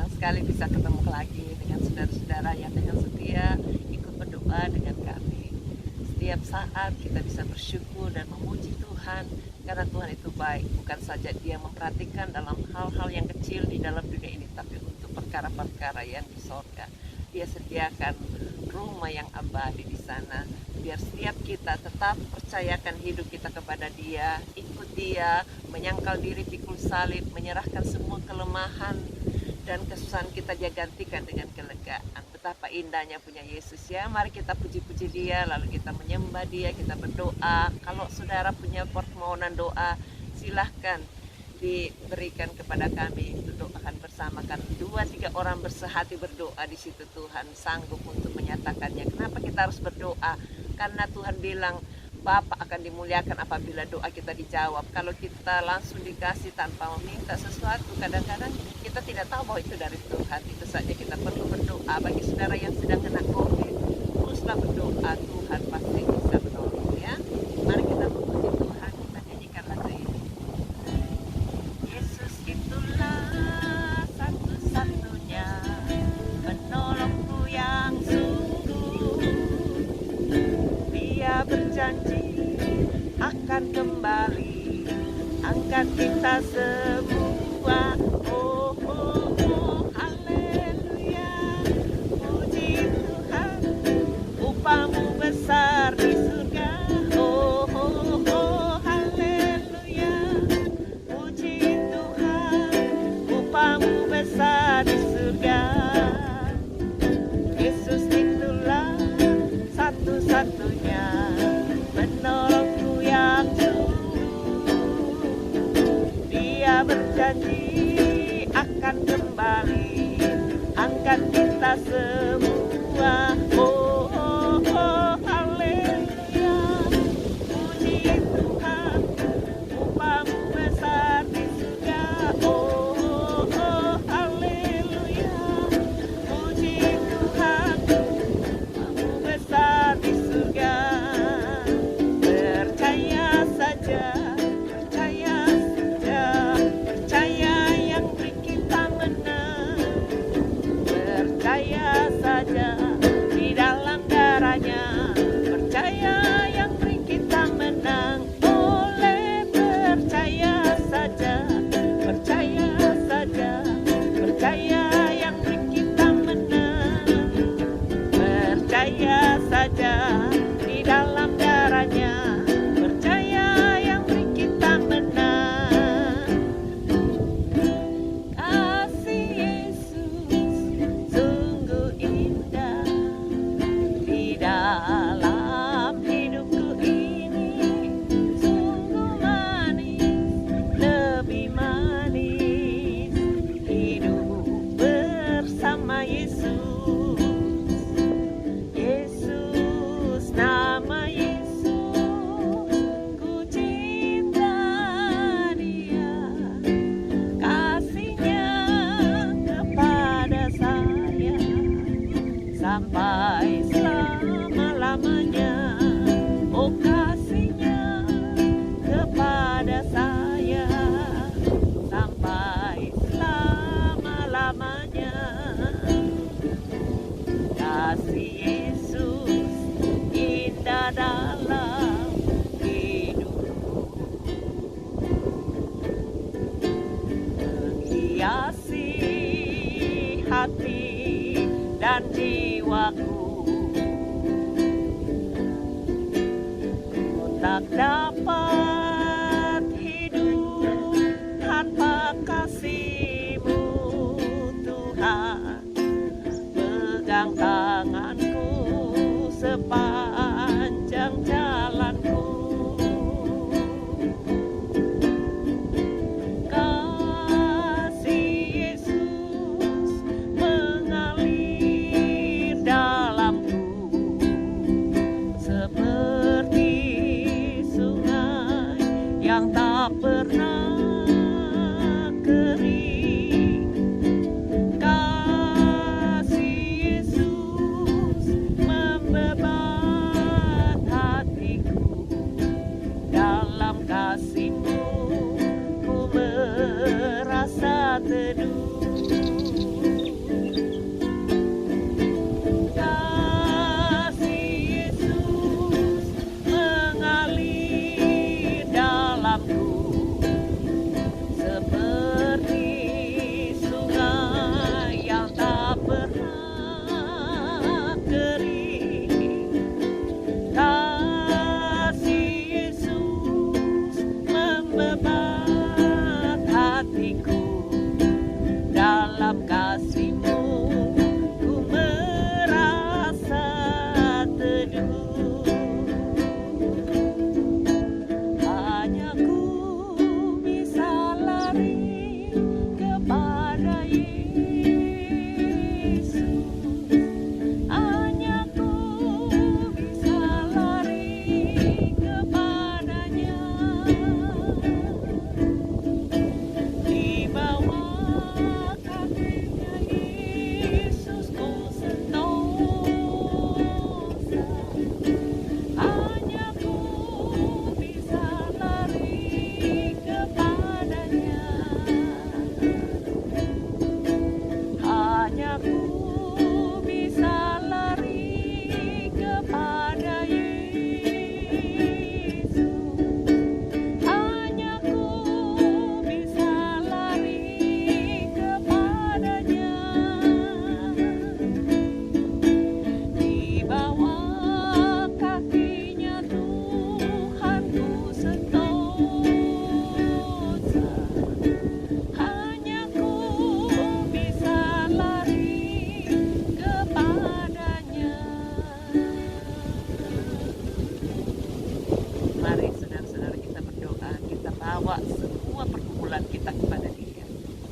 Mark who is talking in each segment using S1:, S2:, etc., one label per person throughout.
S1: senang sekali bisa ketemu lagi dengan saudara-saudara yang dengan setia ikut berdoa dengan kami. Setiap saat kita bisa bersyukur dan memuji Tuhan, karena Tuhan itu baik. Bukan saja Dia memperhatikan dalam hal-hal yang kecil di dalam dunia ini, tapi untuk perkara-perkara yang di sorga. Dia sediakan rumah yang abadi di sana. Biar setiap kita tetap percayakan hidup kita kepada Dia, ikut Dia, menyangkal diri pikul salib, menyerahkan semua kelemahan dan kesusahan kita Dia gantikan dengan kelegaan. Betapa indahnya punya Yesus ya. Mari kita puji-puji Dia, lalu kita menyembah Dia, kita berdoa. Kalau saudara punya permohonan doa, silahkan diberikan kepada kami untuk doakan bersama. Kan 2-3 orang bersehati berdoa, di situ Tuhan sanggup untuk menyatakannya. Kenapa kita harus berdoa? Karena Tuhan bilang Bapa akan dimuliakan apabila doa kita dijawab. Kalau kita langsung dikasih tanpa meminta sesuatu, kadang-kadang kita tidak tahu bahwa itu dari Tuhan. Itu saja kita perlu berdoa. Bagi saudara yang sedang kena COVID, teruslah berdoa, Tuhan pasti bisa menolong ya. Mari kita memuji Tuhan, kita nyanyikan lagu ini. Yesus itulah satu-satunya penolongku yang sungguh. Dia berjanji akan kembali angkat kita semua. Oh, oh, oh, haleluya. Puji Tuhan, upamu besar di surga. Oh, oh, oh, haleluya. Puji Tuhan, upamu besar di surga. Yesus itulah satu-satunya penolongku yang sungguh. Dia berjanji akan kembali angkat kita semua. Oh, oh, oh, haleluya. Puji Tuhan, upamu besar di surga. Oh, oh, oh, haleluya. Puji Tuhan, upamu besar di surga. Percaya saja, percaya saja, percaya yang beri kita menang. Percaya saja di dalam darahnya, percaya yang beri kita menang. Oleh percaya saja, percaya saja, percaya yang beri kita menang. Percaya saja di dalam darahnya, percaya yang beri kita menang. Kasih Yesus sungguh indah di dalam hidupku ini, sungguh manis, lebih manis hidup bersama Yesus. Yesus, nama Yesus, ku cinta Dia. Kasihnya kepada saya sampai selama-lamanya. Oh, kasihnya kepada saya sampai selama-lamanya. Kasih Yesus indah dalam hidupku, menghiasi hati dan jiwaku. Ku tak dapat hidup tanpa kasih-Mu Tuhan. Pegang tanganku sepanjang jalanku. Kasih Yesus mengalir dalamku seperti sungai yang tak pernah kering. Kasih Yesus membebat hatiku. Dalam kasih-Mu ku merasa teduh.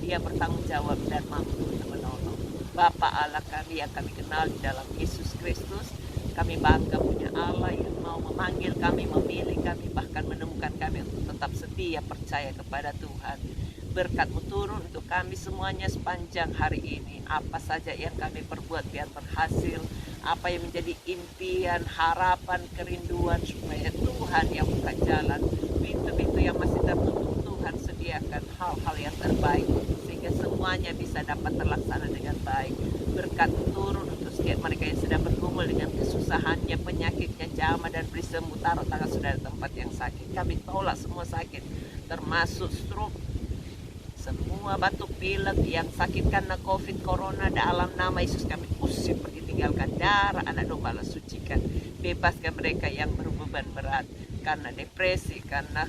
S1: Dia bertanggung jawab dan mampu untuk menolong. Bapa Allah kami yang kami kenal di dalam Yesus Kristus, kami bangga punya Allah yang mau memanggil kami, memilih kami, bahkan menemukan kami untuk tetap setia percaya kepada Tuhan. Berkat-Mu turun untuk kami semuanya sepanjang hari ini. Apa saja yang kami perbuat biar berhasil, apa yang menjadi impian, harapan, kerinduan, supaya Tuhan yang buka jalan, pintu-pintu yang masih tertutup, Tuhan sediakan hal-hal yang terbaik, sehingga semuanya bisa dapat terlaksana dengan baik. Berkat turun untuk setiap mereka yang sedang bergumul dengan kesusahannya, penyakitnya, jamah dan beri sembuh. Taruh tangan saudara tempat yang sakit. Kami tolak semua sakit, termasuk stroke, semua batuk pilek yang sakit karena COVID, corona, dalam nama Yesus kami usir pergi, tinggalkan darah anak domba Allah, sucikan, bebaskan mereka yang berbeban berat karena depresi, karena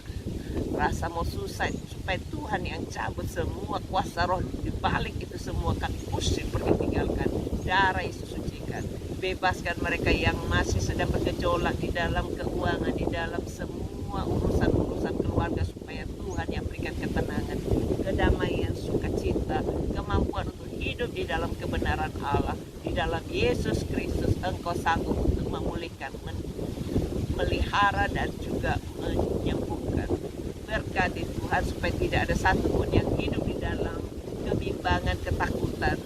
S1: rasa mau susah, supaya Tuhan yang cabut semua kuasa roh di balik itu semua, kami usir pergi, tinggalkan, darah Yesus sucikan, bebaskan mereka yang masih sedang bergejolak di dalam keuangan, di dalam semua urusan-urusan keluarga, supaya Tuhan yang berikan ketenangan, kedamaian, sukacita, kemampuan untuk hidup di dalam kebenaran Allah. Di dalam Yesus Kristus, Engkau sanggup untuk memulihkan, melihara dan juga menyembuhkan. Berkati Tuhan supaya tidak ada satupun yang hidup di dalam kebimbangan, ketakutan.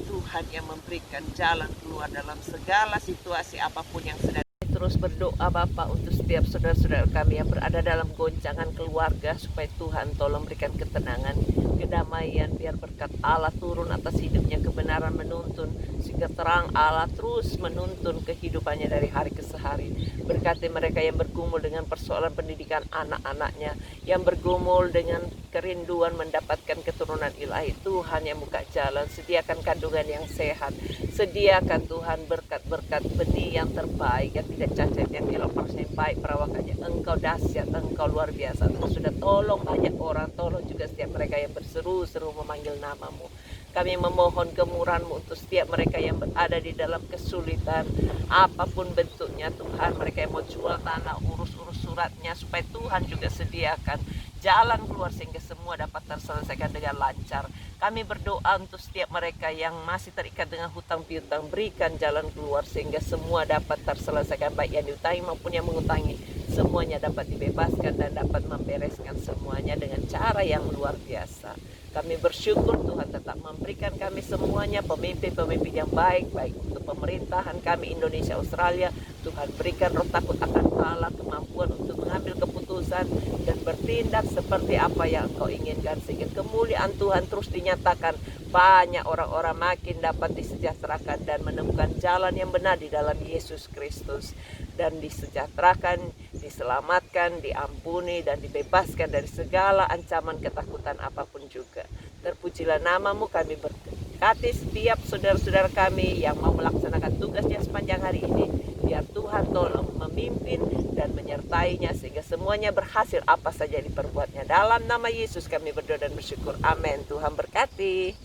S1: Tuhan yang memberikan jalan keluar dalam segala situasi apapun yang sedang. Terus berdoa Bapa untuk setiap saudara-saudara kami yang berada dalam goncangan keluarga, supaya Tuhan tolong berikan ketenangan, kedamaian, biar berkat Allah turun atas hidupnya, kebenaran menuntun, sehingga terang Allah terus menuntun kehidupannya dari hari ke hari. Berkati mereka yang bergumul dengan persoalan pendidikan anak-anaknya, yang bergumul dengan kerinduan mendapatkan keturunan ilahi. Tuhan yang buka jalan, sediakan kandungan yang sehat, sediakan Tuhan berkat-berkat benih yang terbaik, yang tidak cacat, yang elok, yang baik perawakannya. Engkau dahsyat, Engkau luar biasa. Engkau sudah tolong banyak orang, tolong juga setiap mereka yang berseru-seru memanggil nama-Mu. Kami memohon kemurahan-Mu untuk setiap mereka yang berada di dalam kesulitan, apapun bentuknya Tuhan. Mereka yang mau jual tanah, urus-urus suratnya, supaya Tuhan juga sediakan jalan keluar sehingga semua dapat terselesaikan dengan lancar. Kami berdoa untuk setiap mereka yang masih terikat dengan hutang piutang, berikan jalan keluar sehingga semua dapat terselesaikan, baik yang diutangi maupun yang mengutangi. Semuanya dapat dibebaskan dan dapat membereskan semuanya dengan cara yang luar biasa. Kami bersyukur Tuhan tetap memberikan kami semuanya pemimpin-pemimpin yang baik, baik untuk pemerintahan kami Indonesia, Australia. Tuhan berikan roh takut akan Allah, kemampuan untuk mengambil keputusan dan bertindak seperti apa yang Engkau inginkan, sehingga kemuliaan Tuhan terus dinyatakan. Banyak orang-orang makin dapat disejahterakan dan menemukan jalan yang benar di dalam Yesus Kristus, dan disejahterakan, diselamatkan, diampuni dan dibebaskan dari segala ancaman ketakutan apapun juga. Terpujilah nama-Mu. Kami berkati setiap saudara-saudara kami yang mau melaksanakan tugasnya sepanjang hari ini. Biar Tuhan tolong memimpin dan menyertainya sehingga semuanya berhasil apa saja diperbuatnya. Dalam nama Yesus kami berdoa dan bersyukur. Amin. Tuhan berkati.